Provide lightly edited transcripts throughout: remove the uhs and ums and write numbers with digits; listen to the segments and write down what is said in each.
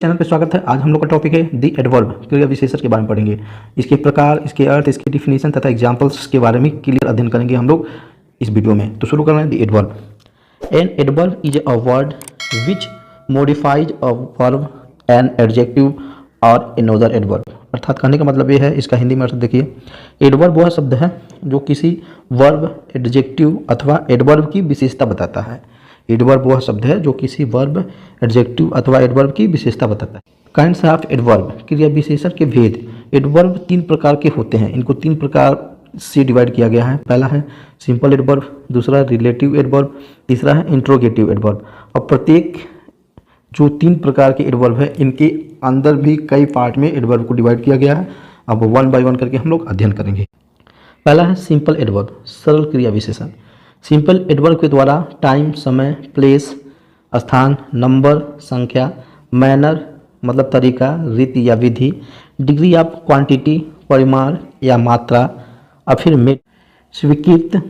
Channel पे स्वागत है। आज हम लोग का टॉपिक है दी एडवर्ब, क्रिया विशेषण के बारे में पढ़ेंगे। इसके प्रकार, इसके अर्थ, इसकी डिफिनीशन तथा एग्जांपल्स के बारे में क्लियर अध्ययन करेंगे हम लोग इस वीडियो में। तो शुरू कर रहे हैं the adverb. An adverb is a word which modifies a verb, an adjective और एनोदर एडवर्ब। अर्थात कहने का मतलब ये है, इसका हिंदी में अर्थ देखिए। एडवर्ब वह शब्द है जो किसी वर्ब, एडजेक्टिव अथवा एडवर्ब की विशेषता बताता है। एडवर्ब वह शब्द है जो किसी वर्ब, एडजेक्टिव अथवा एडवर्ब की विशेषता बताता है। काइंड्स ऑफ एडवर्ब, क्रिया विशेषण के भेद। एडवर्ब तीन प्रकार के होते हैं, इनको तीन प्रकार से डिवाइड किया गया है। पहला है सिंपल एडवर्ब, दूसरा रिलेटिव एडवर्ब, तीसरा है इंट्रोगेटिव एडवर्ब। और प्रत्येक जो तीन प्रकार के एडवर्ब है, इनके अंदर भी कई पार्ट में एडवर्ब को डिवाइड किया गया है। अब वन बाय वन करके हम लोग अध्ययन करेंगे। पहला है सिंपल एडवर्ब, सरल क्रिया विशेषण। सिंपल एडवर्ब के द्वारा टाइम, समय, प्लेस, स्थान, नंबर, संख्या, मैनर मतलब तरीका, रीति या विधि, डिग्री ऑफ क्वांटिटी परिमाण या मात्रा, अफर्मेटिव स्वीकृत,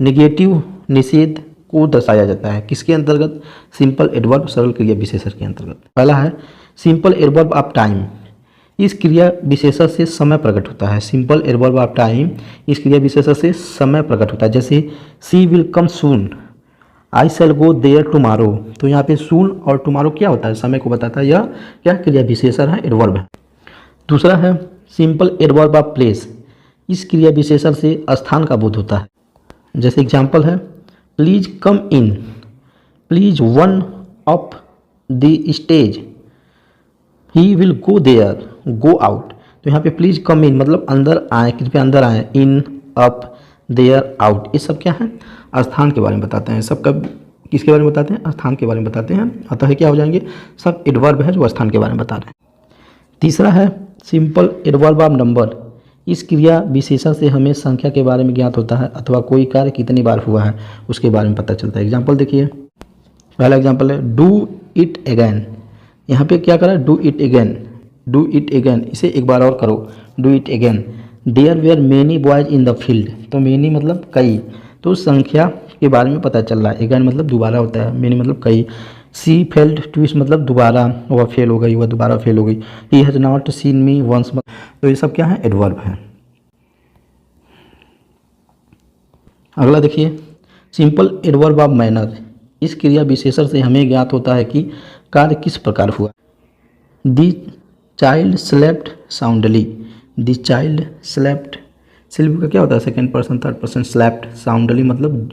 निगेटिव निषेध को दर्शाया जाता है। किसके अंतर्गत? सिंपल एडवर्ब सरल क्रिया विशेषण के अंतर्गत। पहला है सिंपल एडवर्ब ऑफ टाइम। इस क्रिया विशेषण से समय प्रकट होता है। सिंपल एडवर्ब ऑफ टाइम, इस क्रिया विशेषण से समय प्रकट होता है। जैसे she will come soon, I shall go there tomorrow. तो यहाँ पे सून और टुमारो क्या होता है? समय को बताता है। यह क्या क्रिया विशेषण है? एडवर्ब है। दूसरा है सिंपल एडवर्ब ऑफ प्लेस। इस क्रिया विशेषण से स्थान का बोध होता है। जैसे एग्जाम्पल है please come in, please one up the stage, he will go there, go out. तो यहाँ पे प्लीज कम इन मतलब अंदर आए, कृपया अंदर आए। इन, अप, देयर, आउट, ये सब क्या है? स्थान के बारे में बताते हैं। सब कब किसके बारे में बताते हैं? स्थान के बारे में बताते हैं। अतः क्या हो जाएंगे? सब एडवर्ब है जो स्थान के बारे में बता रहे हैं। तीसरा है सिंपल एडवर्ब ऑफ नंबर। इस क्रिया विशेषण से हमें संख्या के बारे में ज्ञात होता है अथवा कोई कार्य कितनी बार हुआ है उसके बारे में पता चलता है। एग्जाम्पल देखिए, पहला एग्जाम्पल है डू इट अगैन। यहाँ पे क्या करा? Do it again, do it again, इसे एक बार और करो, do it again. There were many boys in the field. तो मेनी मतलब कई, तो संख्या के बारे में पता चल रहा है। अगैन मतलब दोबारा होता है, मेनी मतलब कई। सी फेल्ड ट्विस्ट मतलब दोबारा, वह फेल हो गई, वह दोबारा फेल हो गई। He has not seen me once, तो ये सब क्या है? एडवर्ब है। अगला देखिए सिंपल एडवर्ब ऑफ मैनर। इस क्रिया विशेषण से हमें ज्ञात होता है कि कार्य किस प्रकार हुआ। The child slept soundly, the child slept, sleep का क्या होता है? Second person, third person. Slept soundly मतलब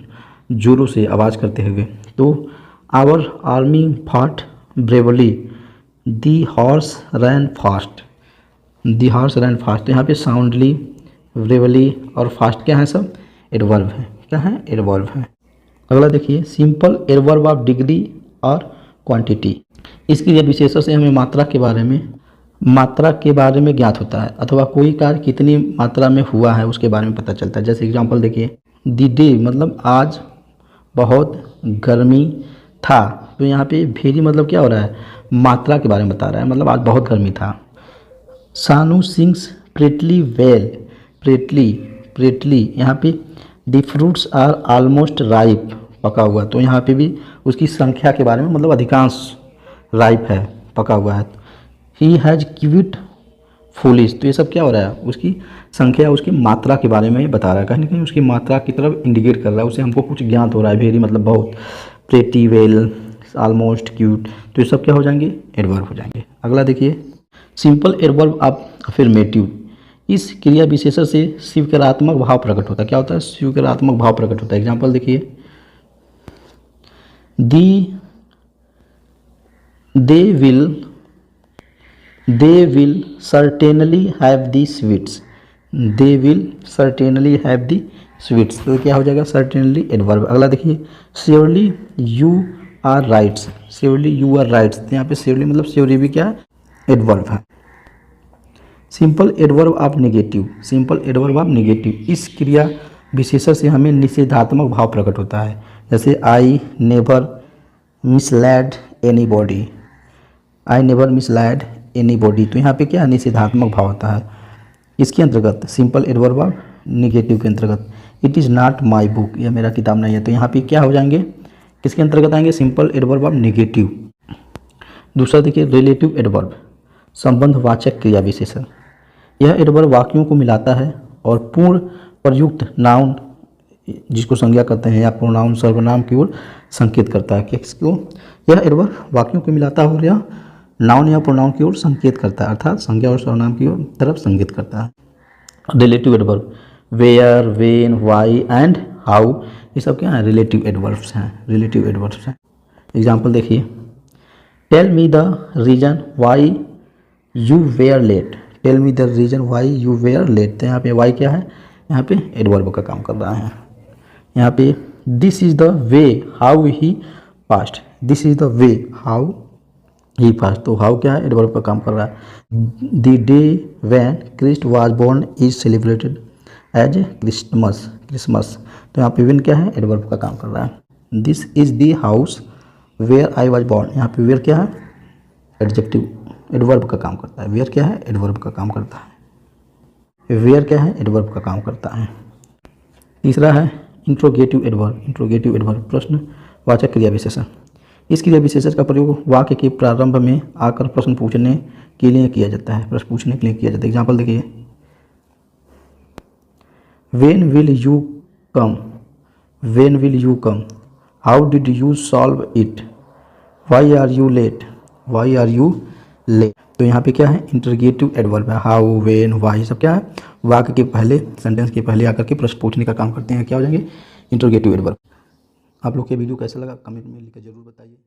जोरों से, आवाज़ करते हुए। तो our army fought bravely, the horse ran fast, the horse ran fast. यहाँ पे साउंडली, ब्रेवली और फास्ट क्या है? सब एडवर्ब है। क्या है? एडवर्ब है। अगला देखिए सिंपल एडवर्ब ऑफ डिग्री और क्वांटिटी। इस क्रिया विशेषण से हमें मात्रा के बारे में ज्ञात होता है अथवा कोई कार्य कितनी मात्रा में हुआ है उसके बारे में पता चलता है। जैसे एग्जांपल देखिए, द डे मतलब आज बहुत गर्मी था। तो यहाँ पे वेरी मतलब क्या हो रहा है? मात्रा के बारे में बता रहा है, मतलब आज बहुत गर्मी था। सानू सिंग्स प्रेटली वेल, प्रेटली, प्रेटली, यहाँ पे the fruits are almost ripe, पका हुआ। तो यहाँ पे भी उसकी संख्या के बारे में, मतलब अधिकांश राइप है, पका हुआ है। ही हैज़ क्विट फूलिश, तो ये सब क्या हो रहा है? उसकी संख्या, उसकी मात्रा के बारे में बता रहा है। कहीं ना कहीं उसकी मात्रा की तरफ इंडिकेट कर रहा है, उसे हमको कुछ ज्ञात हो रहा है। वेरी मतलब बहुत, प्रेटी, वेल, ऑलमोस्ट, क्यूट, तो ये सब क्या हो जाएंगे? एडवर्ब हो जाएंगे। अगला देखिए सिंपल एडवर्ब ऑफ अफर्मेटिव। इस क्रिया विशेषण से स्वीकारात्मक भाव प्रकट होता है। क्या होता है? स्वीकारात्मक भाव प्रकट होता है। एग्जाम्पल देखिए, they will certainly have the sweets, they will certainly have the sweets। तो क्या हो जाएगा? certainly adverb. अगला देखिए surely you are right, surely you are right। तो यहाँ पे surely मतलब surely भी क्या है? एडवर्ब है। Simple adverb of negative. Simple adverb of negative, इस क्रिया विशेषण से हमें निषेधात्मक भाव प्रकट होता है। जैसे I never misled anybody, I never misled anybody. तो यहाँ पे क्या? निषेधात्मक भाव होता है। इसके अंतर्गत सिंपल एडवर्ब ऑफ निगेटिव के अंतर्गत it is not my book, यह मेरा किताब नहीं है। तो यहाँ पे क्या हो जाएंगे? किसके अंतर्गत आएंगे? Simple adverb of negative. दूसरा देखिए रिलेटिव एडवर्ब, संबंधवाचक क्रिया विशेषण। यह एडवर्ब वाक्यों को मिलाता है और पूर्ण प्रयुक्त नाउन जिसको संज्ञा करते हैं या प्रोनाउन सर्वनाम की ओर संकेत करता है। किसको? यह एडवर्ब वाक्यों को मिलाता है और यह नाउन या प्रोनाउन की ओर संकेत करता है, अर्थात संज्ञा और सर्वनाम की ओर तरफ संकेत करता है। Relative adverb where, when, why and how, ये सब क्या है? रिलेटिव एडवर्ब्स हैं, रिलेटिव एडवर्ब्स हैं। एग्जाम्पल देखिए, tell me the reason why you were late, tell me the reason why you were late. तो यहाँ पे वाई क्या है? यहाँ पे एडवर्ब का काम कर रहा है। यहाँ पे this is the way how he passed, this is the way how he passed, तो हाउ क्या है? एडवर्ब का काम कर रहा है। The day when Christ was born is celebrated as Christmas, Christmas, तो यहाँ पे व्हेन क्या है? एडवर्ब का काम कर रहा है। This is the house where I was born, यहाँ पे वेयर क्या है? एडजेक्टिव, एडवर्ब का काम करता है। वेयर क्या है? एडवर्ब का काम करता है। वेयर क्या है? एडवर्ब का काम करता है। तीसरा है इंट्रोगेटिव एडवर्ब, इंट्रोगेटिव एडवर्ब प्रश्नवाचक क्रिया विशेषण। इस क्रिया विशेषण का प्रयोग वाक्य के प्रारंभ में आकर प्रश्न पूछने के लिए किया जाता है, प्रश्न पूछने के लिए किया जाता है। एग्जाम्पल देखिए, when will you come, when will you come, how did you solve it, why are you late, why are you late. तो यहाँ पे क्या है? इंटरोगेटिव एडवर्ब है। हाउ, वेन, वाई सब क्या है? वाक्य के पहले, सेंटेंस के पहले आकर के प्रश्न पूछने का काम करते हैं। क्या हो जाएंगे? Interrogative adverb. आप लोग के वीडियो कैसा लगा कमेंट में लिखकर जरूर बताइए।